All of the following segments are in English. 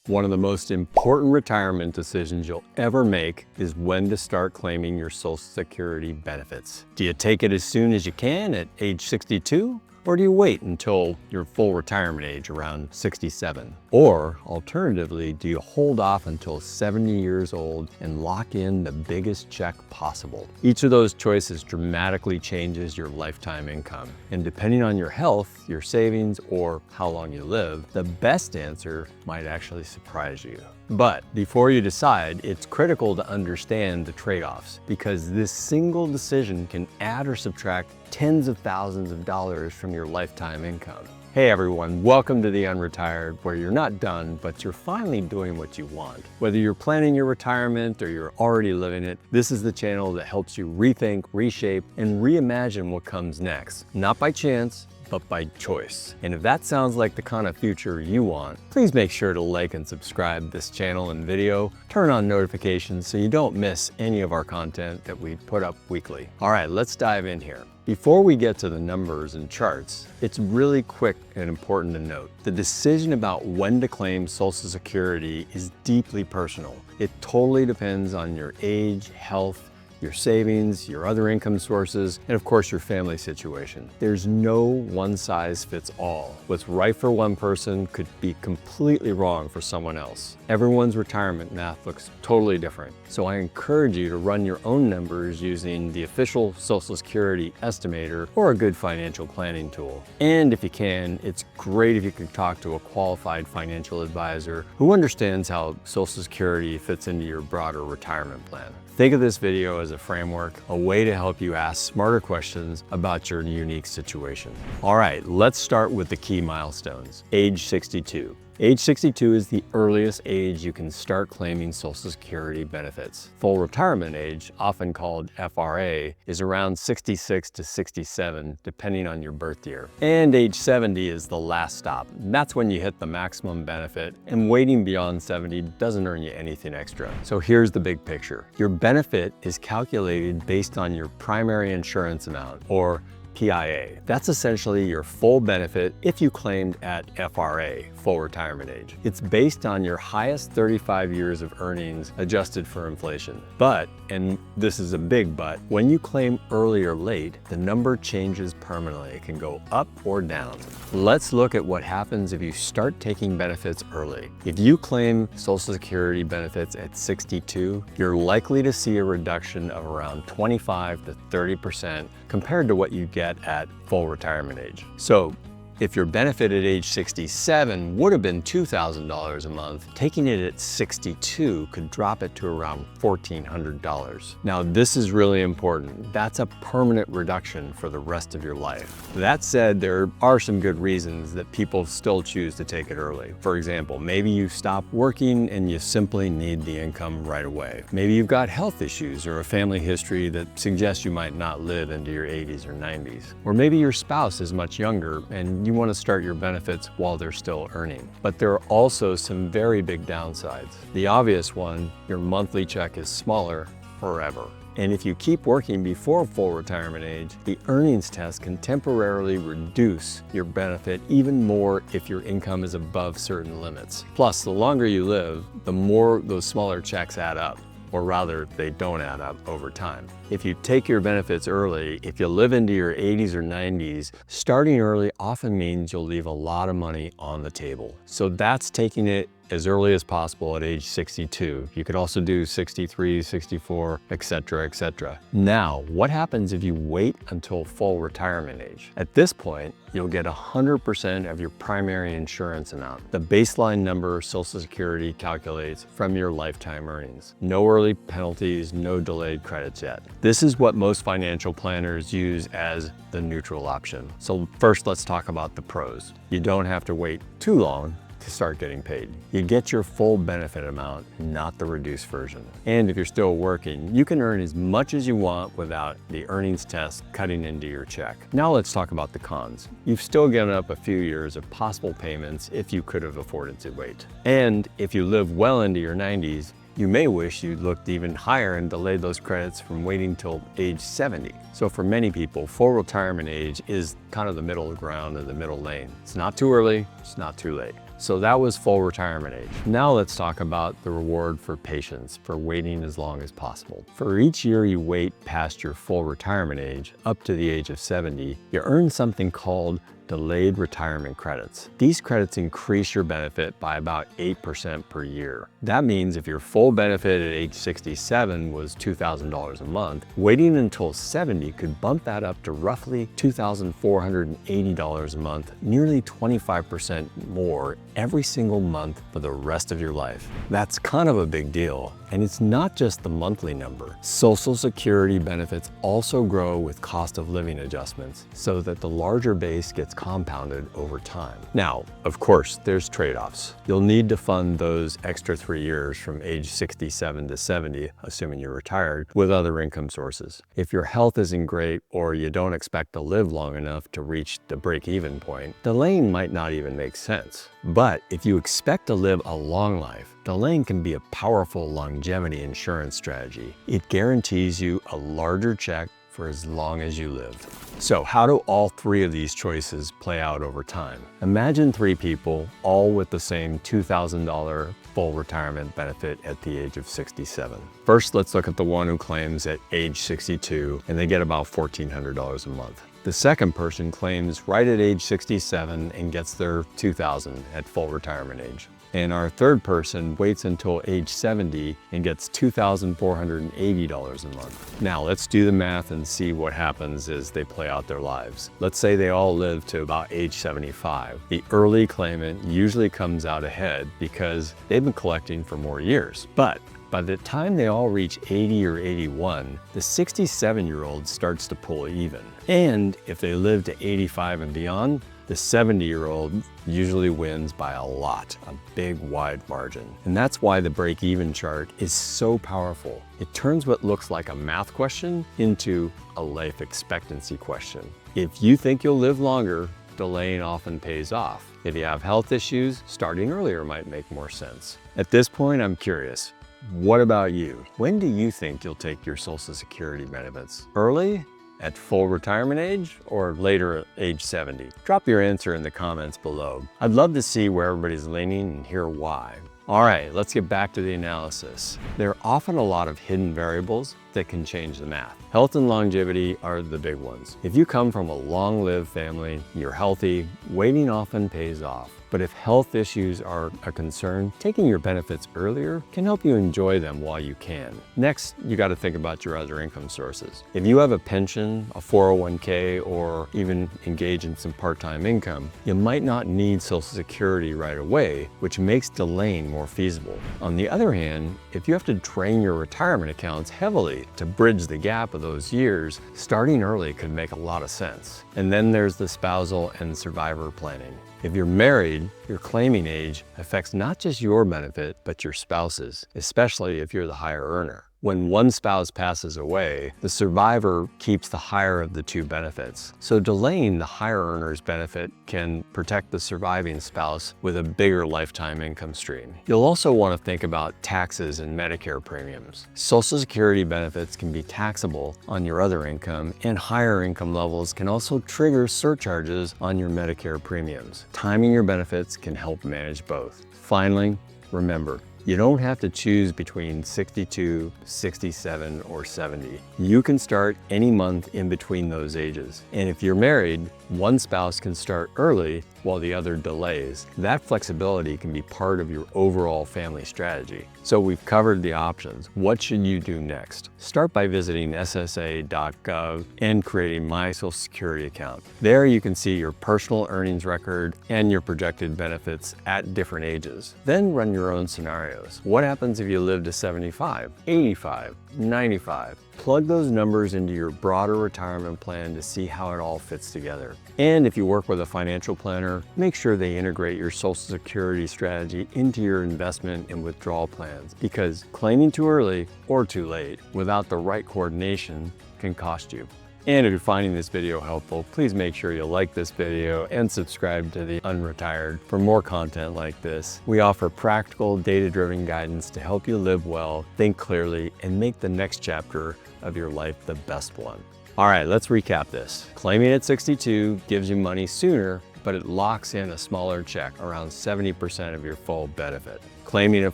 One of the most important retirement decisions you'll ever make is when to start claiming your Social Security benefits. Do you take it as soon as you can at age 62? Or do you wait until your full retirement age around 67? Or alternatively, do you hold off until 70 years old and lock in the biggest check possible? Each of those choices dramatically changes your lifetime income. And depending on your health, your savings, or how long you live, the best answer might actually surprise you. But before you decide, it's critical to understand the trade-offs, because this single decision can add or subtract tens of thousands of dollars from your lifetime income. Hey everyone, welcome to the UnRetired, where you're not done, but you're finally doing what you want. Whether you're planning your retirement or you're already living it, this is the channel that helps you rethink, reshape, and reimagine what comes next. Not by chance, but by choice. And if that sounds like the kind of future you want, please make sure to like and subscribe this channel and video. Turn on notifications so you don't miss any of our content that we put up weekly. All right, let's dive in here. Before we get to the numbers and charts, it's really quick and important to note, the decision about when to claim Social Security is deeply personal. It totally depends on your age, health, your savings, your other income sources, and of course your family situation. There's no one size fits all. What's right for one person could be completely wrong for someone else. Everyone's retirement math looks totally different. So I encourage you to run your own numbers using the official Social Security estimator or a good financial planning tool. And if you can, it's great if you can talk to a qualified financial advisor who understands how Social Security fits into your broader retirement plan. Think of this video as a framework, a way to help you ask smarter questions about your unique situation. All right, let's start with the key milestones. Age 62. Age 62 is the earliest age you can start claiming Social Security benefits. Full retirement age, often called FRA, is around 66 to 67, depending on your birth year. And age 70 is the last stop. That's when you hit the maximum benefit, and waiting beyond 70 doesn't earn you anything extra. So here's the big picture. Your benefit is calculated based on your primary insurance amount, or PIA. That's essentially your full benefit if you claimed at FRA, full retirement age. It's based on your highest 35 years of earnings adjusted for inflation. But, and this is a big but, when you claim early or late, the number changes permanently. It can go up or down. Let's look at what happens if you start taking benefits early. If you claim Social Security benefits at 62, you're likely to see a reduction of around 25 to 30% compared to what you get at full retirement age. So if your benefit at age 67 would have been $2,000 a month, taking it at 62 could drop it to around $1,400. Now, this is really important. That's a permanent reduction for the rest of your life. That said, there are some good reasons that people still choose to take it early. For example, maybe you stop working and you simply need the income right away. Maybe you've got health issues or a family history that suggests you might not live into your 80s or 90s. Or maybe your spouse is much younger and you want to start your benefits while they're still earning. But there are also some very big downsides. The obvious one, your monthly check is smaller forever. And if you keep working before full retirement age, the earnings test can temporarily reduce your benefit even more if your income is above certain limits. Plus, the longer you live, the more those smaller checks add up. Or rather, they don't add up over time. If you take your benefits early, if you live into your 80s or 90s, starting early often means you'll leave a lot of money on the table. So that's taking it as early as possible at age 62. You could also do 63, 64, etc., etc. Now, what happens if you wait until full retirement age? At this point, you'll get 100% of your primary insurance amount, the baseline number Social Security calculates from your lifetime earnings. No early penalties, no delayed credits yet. This is what most financial planners use as the neutral option. So first, let's talk about the pros. You don't have to wait too long to start getting paid. You get your full benefit amount, not the reduced version. And if you're still working, you can earn as much as you want without the earnings test cutting into your check. Now let's talk about the cons. You've still given up a few years of possible payments if you could have afforded to wait. And if you live well into your 90s, you may wish you'd looked even higher and delayed those credits from waiting till age 70. So for many people, full retirement age is kind of the middle ground or the middle lane. It's not too early, it's not too late. So that was full retirement age. Now let's talk about the reward for patience, for waiting as long as possible. For each year you wait past your full retirement age, up to the age of 70, you earn something called delayed retirement credits. These credits increase your benefit by about 8% per year. That means if your full benefit at age 67 was $2,000 a month, waiting until 70 could bump that up to roughly $2,480 a month, nearly 25% more every single month for the rest of your life. That's kind of a big deal. And it's not just the monthly number. Social Security benefits also grow with cost of living adjustments so that the larger base gets compounded over time. Now, of course, there's trade-offs. You'll need to fund those extra 3 years from age 67 to 70, assuming you're retired, with other income sources. If your health isn't great or you don't expect to live long enough to reach the break-even point, delaying might not even make sense. But if you expect to live a long life, delaying can be a powerful longevity insurance strategy. It guarantees you a larger check for as long as you live. So how do all three of these choices play out over time? Imagine 3 people, all with the same $2,000 full retirement benefit at the age of 67. First, let's look at the one who claims at age 62, and they get about $1,400 a month. The second person claims right at age 67 and gets their $2,000 at full retirement age. And our third person waits until age 70 and gets $2,480 a month. Now let's do the math and see what happens as they play out their lives. Let's say they all live to about age 75. The early claimant usually comes out ahead because they've been collecting for more years. But by the time they all reach 80 or 81, the 67-year-old starts to pull even. And if they live to 85 and beyond, the 70-year-old usually wins by a lot, a big wide margin. And that's why the break-even chart is so powerful. It turns what looks like a math question into a life expectancy question. If you think you'll live longer, delaying often pays off. If you have health issues, starting earlier might make more sense. At this point, I'm curious. What about you? When do you think you'll take your Social Security benefits? Early? At full retirement age, or later at age 70? Drop your answer in the comments below. I'd love to see where everybody's leaning and hear why. All right, let's get back to the analysis. There are often a lot of hidden variables that can change the math. Health and longevity are the big ones. If you come from a long-lived family, you're healthy, waiting often pays off. But if health issues are a concern, taking your benefits earlier can help you enjoy them while you can. Next, you got to think about your other income sources. If you have a pension, a 401k, or even engage in some part-time income, you might not need Social Security right away, which makes delaying more feasible. On the other hand, if you have to drain your retirement accounts heavily to bridge the gap of those years, starting early could make a lot of sense. And then there's the spousal and survivor planning. If you're married, your claiming age affects not just your benefit, but your spouse's, especially if you're the higher earner. When one spouse passes away, the survivor keeps the higher of the two benefits. So delaying the higher earner's benefit can protect the surviving spouse with a bigger lifetime income stream. You'll also want to think about taxes and Medicare premiums. Social Security benefits can be taxable on your other income, and higher income levels can also trigger surcharges on your Medicare premiums. Timing your benefits can help manage both. Finally, remember, you don't have to choose between 62, 67, or 70. You can start any month in between those ages. And if you're married, one spouse can start early while the other delays. That flexibility can be part of your overall family strategy. So we've covered the options. What should you do next? Start by visiting ssa.gov and creating My Social Security account. There you can see your personal earnings record and your projected benefits at different ages. Then run your own scenarios. What happens if you live to 75, 85, 95? Plug those numbers into your broader retirement plan to see how it all fits together. And if you work with a financial planner, make sure they integrate your Social Security strategy into your investment and withdrawal plans, because claiming too early or too late without the right coordination can cost you. And if you're finding this video helpful, please make sure you like this video and subscribe to the UnRetired for more content like this. We offer practical, data-driven guidance to help you live well, think clearly, and make the next chapter of your life the best one. All right, let's recap this. Claiming at 62 gives you money sooner but it locks in a smaller check, around 70% of your full benefit. Claiming at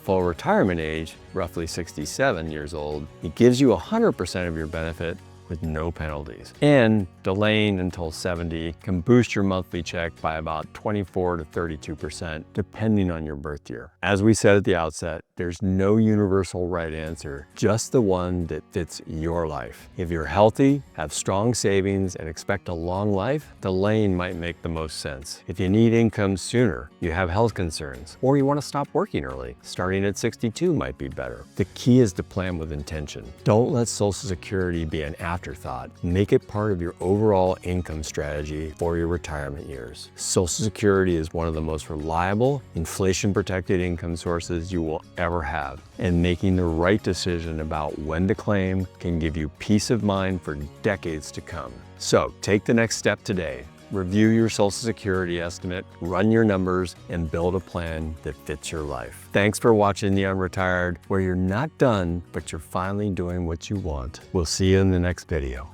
full retirement age, roughly 67 years old, it gives you 100% of your benefit with no penalties. And delaying until 70 can boost your monthly check by about 24 to 32%, depending on your birth year. As we said at the outset, there's no universal right answer, just the one that fits your life. If you're healthy, have strong savings, and expect a long life, delaying might make the most sense. If you need income sooner, you have health concerns, or you want to stop working early, starting at 62 might be better. The key is to plan with intention. Don't let Social Security be an afterthought. Make it part of your overall income strategy for your retirement years. Social Security is one of the most reliable, inflation-protected income sources you will ever have, and making the right decision about when to claim can give you peace of mind for decades to come. So take the next step today. Review your Social Security estimate, run your numbers, and build a plan that fits your life. Thanks for watching The UnRetired, where you're not done, but you're finally doing what you want. We'll see you in the next video.